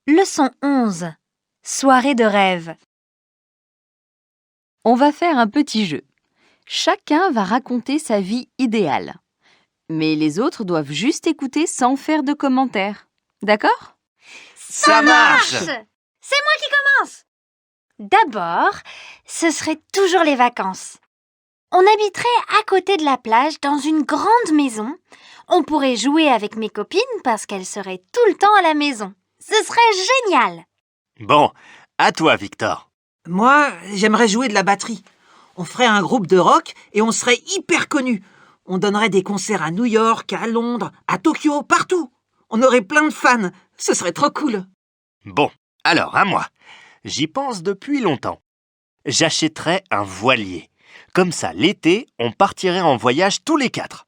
Leçon 11. Soirée de rêve. On va faire un petit jeu. Chacun va raconter sa vie idéale. Mais les autres doivent juste écouter sans faire de commentaires. D'accord ? Ça marche! C'est moi qui commence. D'abord, ce serait toujours les vacances. On habiterait à côté de la plage dans une grande maison. On pourrait jouer avec mes copines parce qu'elles seraient tout le temps à la maison. Ce serait génial! Bon, à toi, Victor. Moi, j'aimerais jouer de la batterie. On ferait un groupe de rock et on serait hyper connus. On donnerait des concerts à New York, à Londres, à Tokyo, partout. On aurait plein de fans. Ce serait trop cool. Bon, alors à moi. J'y pense depuis longtemps. J'achèterais un voilier. Comme ça, l'été, on partirait en voyage tous les 4.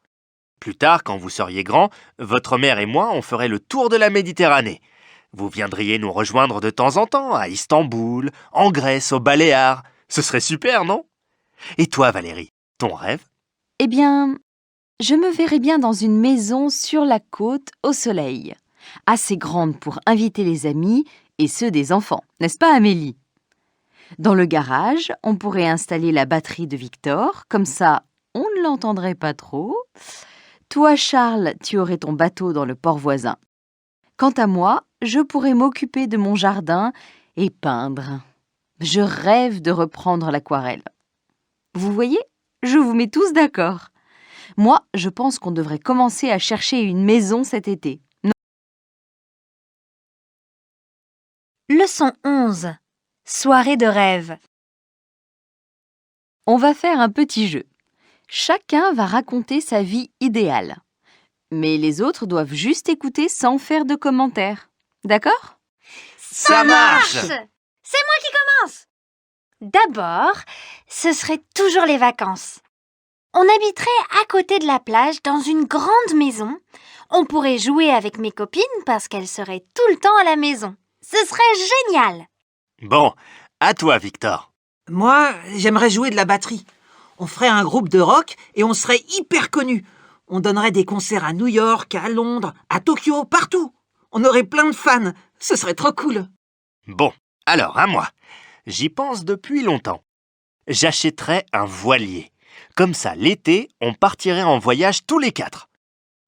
Plus tard, quand vous seriez grands, votre mère et moi, on ferait le tour de la Méditerranée. Vous viendriez nous rejoindre de temps en temps à Istanbul, en Grèce, aux Baléares. Ce serait super, non? Et toi, Valérie, ton rêve? Eh bien, je me verrais bien dans une maison sur la côte au soleil, assez grande pour inviter les amis et ceux des enfants, n'est-ce pas Amélie? Dans le garage, on pourrait installer la batterie de Victor, comme ça on ne l'entendrait pas trop. Toi, Charles, tu aurais ton bateau dans le port voisin. Quant à moi, je pourrais m'occuper de mon jardin et peindre. Je rêve de reprendre l'aquarelle. Vous voyez, je vous mets tous d'accord. Moi, je pense qu'on devrait commencer à chercher une maison cet été. Leçon 11. Soirée de rêve. On va faire un petit jeu. Chacun va raconter sa vie idéale. Mais les autres doivent juste écouter sans faire de commentaires. D'accord ? Ça marche! C'est moi qui commence. D'abord, ce serait toujours les vacances. On habiterait à côté de la plage dans une grande maison. On pourrait jouer avec mes copines parce qu'elles seraient tout le temps à la maison. Ce serait génial! Bon, à toi, Victor. Moi, j'aimerais jouer de la batterie. On ferait un groupe de rock et on serait hyper connus. On donnerait des concerts à New York, à Londres, à Tokyo, partout. On aurait plein de fans. Ce serait trop cool. Bon, alors à moi. J'y pense depuis longtemps. J'achèterais un voilier. Comme ça, l'été, on partirait en voyage tous les 4.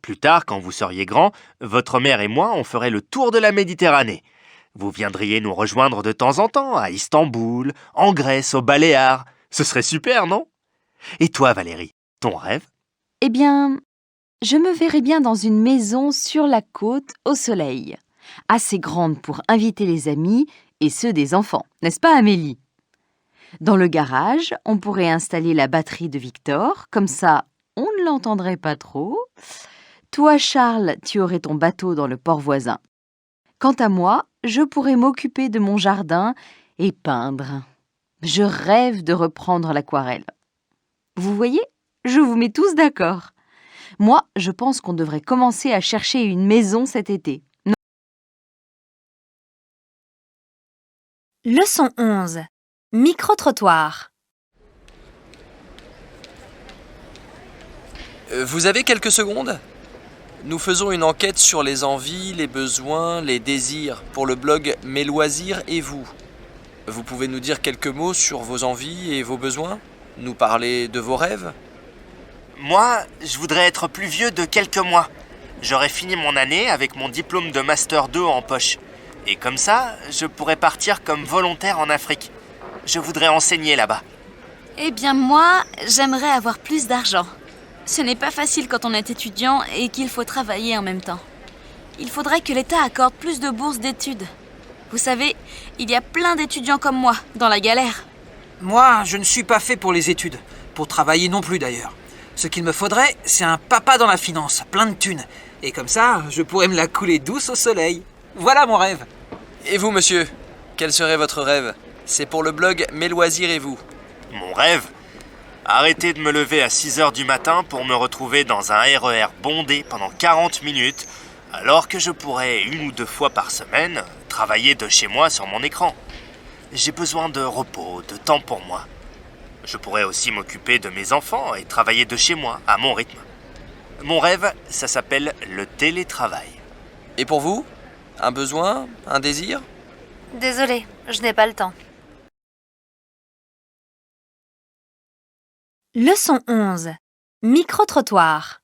Plus tard, quand vous seriez grands, votre mère et moi, on ferait le tour de la Méditerranée. Vous viendriez nous rejoindre de temps en temps à Istanbul, en Grèce, aux Baléares. Ce serait super, non? Et toi, Valérie, ton rêve? Eh bien, je me verrais bien dans une maison sur la côte au soleil, assez grande pour inviter les amis et ceux des enfants, n'est-ce pas Amélie? Dans le garage, on pourrait installer la batterie de Victor, comme ça on ne l'entendrait pas trop. Toi, Charles, tu aurais ton bateau dans le port voisin. Quant à moi, je pourrais m'occuper de mon jardin et peindre. Je rêve de reprendre l'aquarelle. Vous voyez, je vous mets tous d'accord. Moi, je pense qu'on devrait commencer à chercher une maison cet été. Leçon 11. Micro-trottoir. Vous avez quelques secondes ? Nous faisons une enquête sur les envies, les besoins, les désirs pour le blog Mes loisirs et vous. Vous pouvez nous dire quelques mots sur vos envies et vos besoins ? Nous parler de vos rêves ? Moi, je voudrais être plus vieux de quelques mois. J'aurais fini mon année avec mon diplôme de Master 2 en poche. Et comme ça, je pourrais partir comme volontaire en Afrique. Je voudrais enseigner là-bas. Eh bien moi, j'aimerais avoir plus d'argent. Ce n'est pas facile quand on est étudiant et qu'il faut travailler en même temps. Il faudrait que l'État accorde plus de bourses d'études. Vous savez, il y a plein d'étudiants comme moi, dans la galère. Moi, je ne suis pas fait pour les études. Pour travailler non plus d'ailleurs. Ce qu'il me faudrait, c'est un papa dans la finance, plein de thunes. Et comme ça, je pourrais me la couler douce au soleil. Voilà mon rêve. Et vous, monsieur ? Quel serait votre rêve ? C'est pour le blog Mes loisirs et vous. Mon rêve? Arrêter de me lever à 6h du matin pour me retrouver dans un RER bondé pendant 40 minutes, alors que je pourrais 1 ou 2 fois par semaine travailler de chez moi sur mon écran. J'ai besoin de repos, de temps pour moi. Je pourrais aussi m'occuper de mes enfants et travailler de chez moi, à mon rythme. Mon rêve, ça s'appelle le télétravail. Et pour vous ? Un besoin? Un désir? Désolée, je n'ai pas le temps. Leçon 11. Micro-trottoir.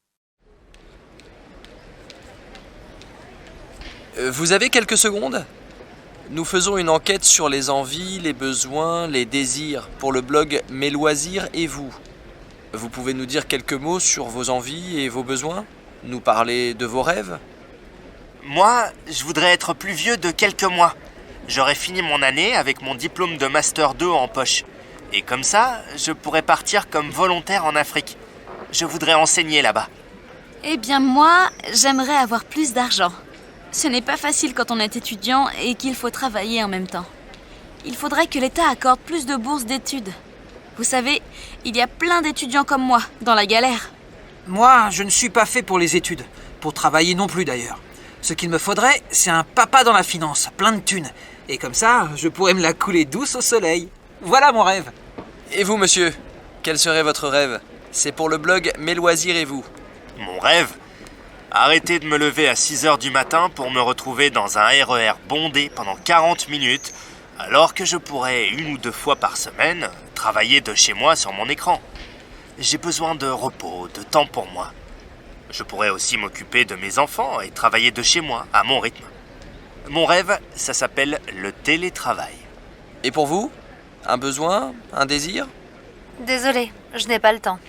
Vous avez quelques secondes? Nous faisons une enquête sur les envies, les besoins, les désirs pour le blog Mes loisirs et vous. Vous pouvez nous dire quelques mots sur vos envies et vos besoins? Nous parler de vos rêves? Moi, je voudrais être plus vieux de quelques mois. J'aurais fini mon année avec mon diplôme de Master 2 en poche. Et comme ça, je pourrais partir comme volontaire en Afrique. Je voudrais enseigner là-bas. Eh bien moi, j'aimerais avoir plus d'argent. Ce n'est pas facile quand on est étudiant et qu'il faut travailler en même temps. Il faudrait que l'État accorde plus de bourses d'études. Vous savez, il y a plein d'étudiants comme moi, dans la galère. Moi, je ne suis pas fait pour les études, pour travailler non plus d'ailleurs. Ce qu'il me faudrait, c'est un papa dans la finance, plein de thunes. Et comme ça, je pourrais me la couler douce au soleil. Voilà mon rêve. Et vous, monsieur? Quel serait votre rêve? C'est pour le blog Mes loisirs et vous. Mon rêve? Arrêter de me lever à 6h du matin pour me retrouver dans un RER bondé pendant 40 minutes, alors que je pourrais 1 ou 2 fois par semaine travailler de chez moi sur mon écran. J'ai besoin de repos, de temps pour moi. Je pourrais aussi m'occuper de mes enfants et travailler de chez moi, à mon rythme. Mon rêve, ça s'appelle le télétravail. Et pour vous? Un besoin? Un désir? Désolée, je n'ai pas le temps.